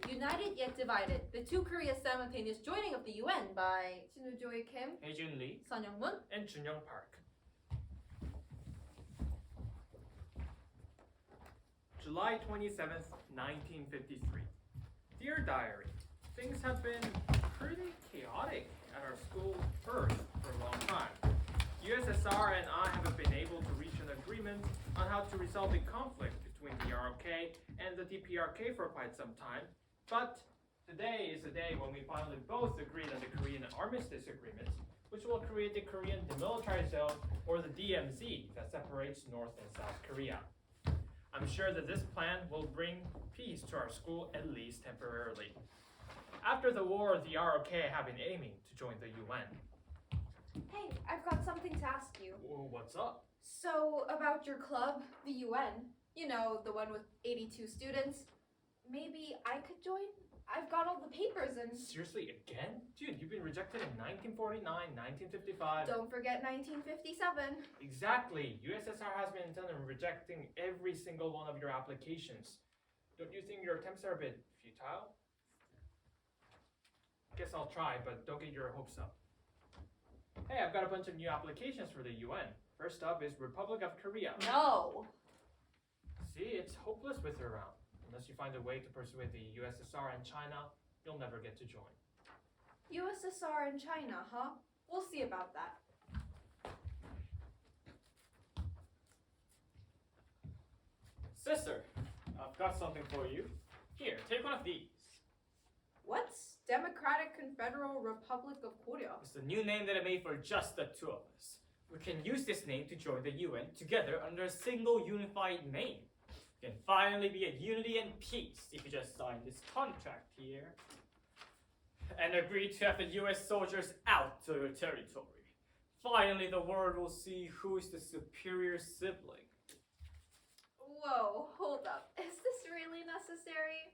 United Yet Divided, the two Korea's simultaneous joining of the UN by Jinwoo Kim, Haejun Lee, Seonyoung, and Junhyeong Park. July 27th, 1953. Dear Diary, things have been pretty chaotic at our school Earth for a long time. USSR and I haven't been able to reach an agreement on how to resolve the conflict between the ROK and the DPRK for quite some time, but today is the day when we finally both agreed on the Korean Armistice Agreement, which will create the Korean Demilitarized Zone, or the DMZ, that separates North and South Korea. I'm sure that this plan will bring peace to our school, at least temporarily. After the war, the ROK have been aiming to join the UN. Hey, I've got something to ask you. Whoa, what's up? So, about your club, the UN, you know, the one with 82 students, maybe I could join? I've got all the papers and... Seriously, again? Dude, you've been rejected in 1949, 1955. Don't forget 1957. Exactly. USSR has been intent on rejecting every single one of your applications. Don't you think your attempts are a bit futile? Guess I'll try, but don't get your hopes up. Hey, I've got a bunch of new applications for the UN. First up is Republic of Korea. No. See, it's hopeless with her around. Unless you find a way to persuade the USSR and China, you'll never get to join. USSR and China, huh? We'll see about that. Sister, I've got something for you. Here, take one of these. What's Democratic Confederal Republic of Korea? It's the new name that I made for just the two of us. We can use this name to join the UN together under a single unified name. We can finally be at unity and peace if you just sign this contract here. And agree to have the US soldiers out to your territory. Finally, the world will see who is the superior sibling. Whoa, hold up. Is this really necessary?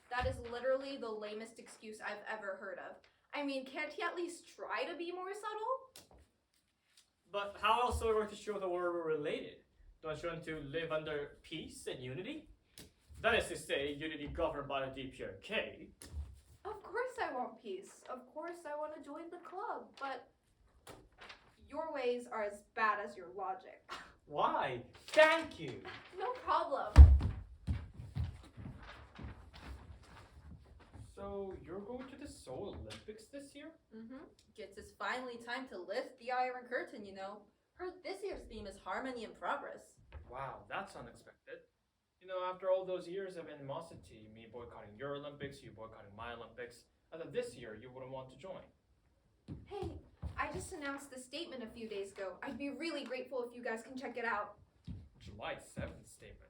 That is literally the lamest excuse I've ever heard of. I mean, can't he at least try to be more subtle? But how else are we going to show the world we're related? Don't you want to live under peace and unity? That is to say, unity governed by the DPRK. Of course I want peace. Of course I want to join the club. But your ways are as bad as your logic. Why? Thank you. No problem. So, you're going to the Seoul Olympics this year? Guess it's finally time to lift the Iron Curtain, you know. Heard this year's theme is Harmony and Progress. Wow, that's unexpected. You know, after all those years of animosity, me boycotting your Olympics, you boycotting my Olympics, I thought this year you wouldn't want to join. Hey, I just announced the statement a few days ago. I'd be really grateful if you guys can check it out. July 7th statement.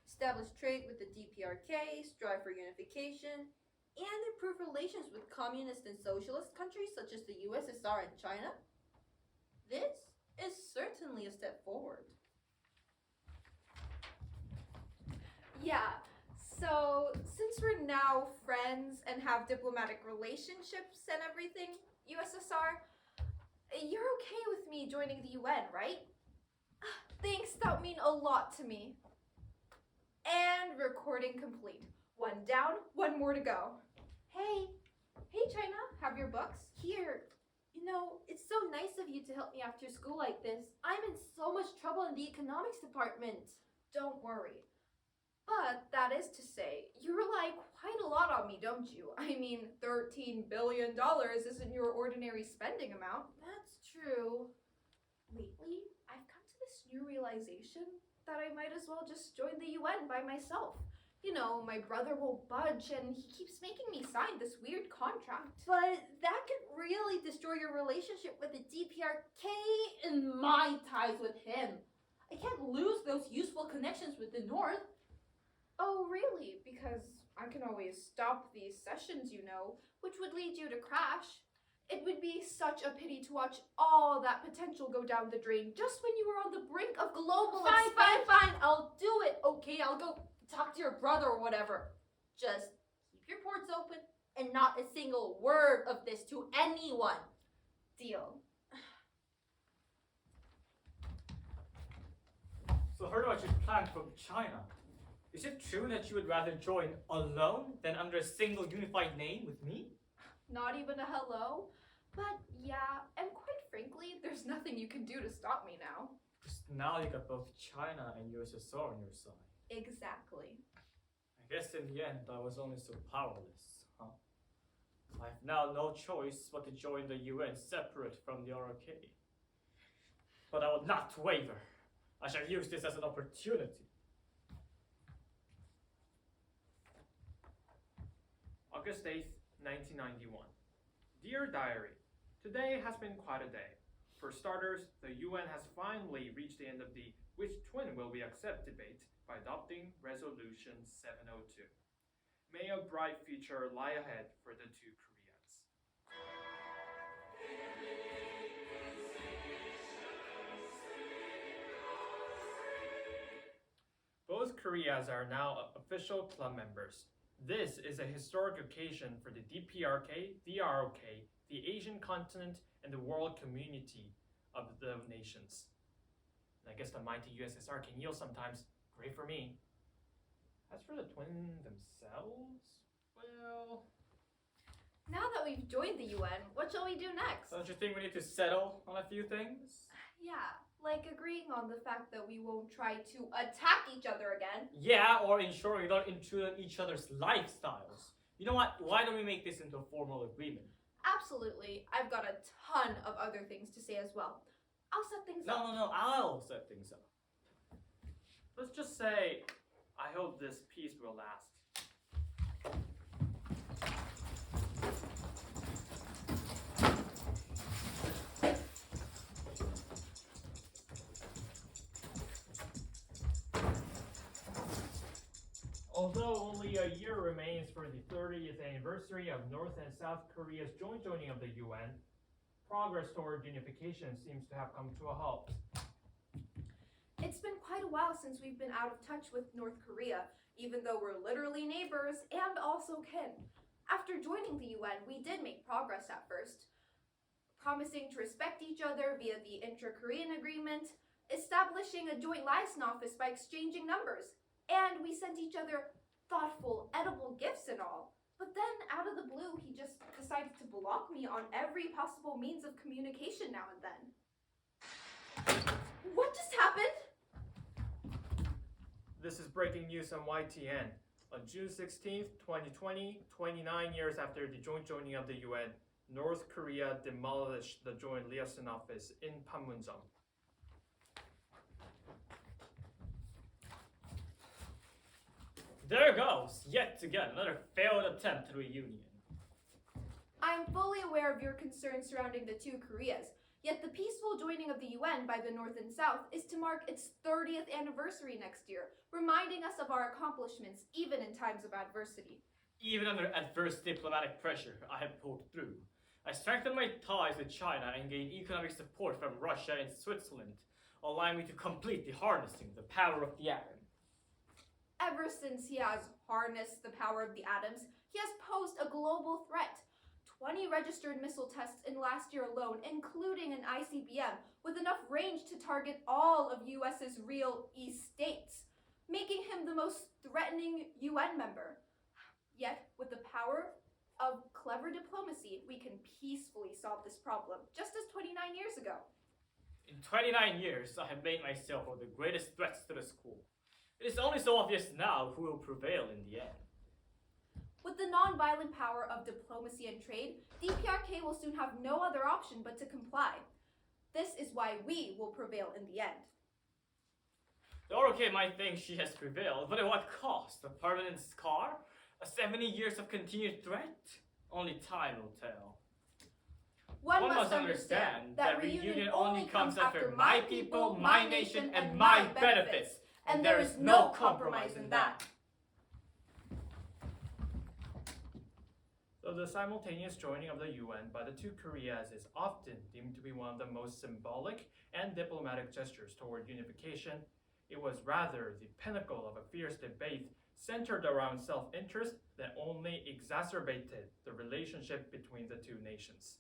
Establish trade with the DPRK, strive for unification, and improve relations with communist and socialist countries such as the USSR and China. This is certainly a step forward. Yeah, so since we're now friends and have diplomatic relationships and everything, USSR, you're okay with me joining the UN, right? Thanks, that would mean a lot to me. And recording complete. One down, one more to go. Hey China, have your books? Here, you know, it's so nice of you to help me after school like this. I'm in so much trouble in the economics department. Don't worry. But that is to say, you rely quite a lot on me, don't you? I mean, $13 billion isn't your ordinary spending amount. That's true. Lately, I've come to this new realization that I might as well just join the UN by myself. You know, my brother won't budge and he keeps making me sign this weird contract. But that could really destroy your relationship with the DPRK and my ties with him. I can't lose those useful connections with the North. Oh, really? Because I can always stop these sessions, you know, which would lead you to crash. It would be such a pity to watch all that potential go down the drain just when you were on the brink of global expansion. Fine, I'll do it, okay? I'll go talk to your brother or whatever. Just keep your ports open and not a single word of this to anyone. Deal. So I heard about your plan from China. Is it true that you would rather join alone than under a single unified name with me? Not even a hello? But yeah, and quite frankly, there's nothing you can do to stop me now. Because now you got both China and USSR on your side. Exactly. I guess in the end I was only so powerless, huh? I have now no choice but to join the UN separate from the ROK. But I will not waver. I shall use this as an opportunity. August 8th, 1991. Dear Diary, today has been quite a day. For starters, the UN has finally reached the end of the which twin will we accept debate by adopting Resolution 702. May a bright future lie ahead for the two Koreas. Both Koreas are now official club members. This is a historic occasion for the DPRK, the ROK, the Asian continent, and the world community of the nations. And I guess the mighty USSR can yield sometimes. Great for me. As for the twin themselves, well... Now that we've joined the UN, what shall we do next? Don't you think we need to settle on a few things? Yeah, like agreeing on the fact that we won't try to attack each other again. Yeah, or ensure we don't intrude on each other's lifestyles. You know what? Why don't we make this into a formal agreement? Absolutely. I've got a ton of other things to say as well. I'll set things up. No, I'll set things up. Let's just say, I hope this peace will last. Although only a year remains for the 30th anniversary of North and South Korea's joint joining of the UN, progress toward unification seems to have come to a halt. It's been quite a while since we've been out of touch with North Korea, even though we're literally neighbors and also kin. After joining the UN, we did make progress at first, promising to respect each other via the intra-Korean agreement, establishing a joint liaison office by exchanging numbers, and we sent each other thoughtful, edible gifts and all. But then, out of the blue, he just decided to block me on every possible means of communication now and then. What just happened? This is breaking news on YTN. On June 16th, 2020, 29 years after the joint joining of the UN, North Korea demolished the joint liaison office in Panmunjom. There goes, yet again, another failed attempt at reunion. I am fully aware of your concerns surrounding the two Koreas, yet the peaceful joining of the UN by the North and South is to mark its 30th anniversary next year, reminding us of our accomplishments even in times of adversity. Even under adverse diplomatic pressure, I have pulled through. I strengthened my ties with China and gained economic support from Russia and Switzerland, allowing me to complete the harnessing of the power of the atom. Ever since he has harnessed the power of the atoms, he has posed a global threat. 20 registered missile tests in last year alone, including an ICBM, with enough range to target all of US's real East states, making him the most threatening UN member. Yet, with the power of clever diplomacy, we can peacefully solve this problem, just as 29 years ago. In 29 years, I have made myself one of the greatest threats to the school. It is only so obvious now who will prevail in the end. With the non-violent power of diplomacy and trade, DPRK will soon have no other option but to comply. This is why we will prevail in the end. The ROK might think she has prevailed, but at what cost? A permanent scar? 70 years of continued threat? Only time will tell. One must understand that reunion only comes after my people, my nation, and my benefits. And there is no compromise in that. Though the simultaneous joining of the UN by the two Koreas is often deemed to be one of the most symbolic and diplomatic gestures toward unification, it was rather the pinnacle of a fierce debate centered around self-interest that only exacerbated the relationship between the two nations.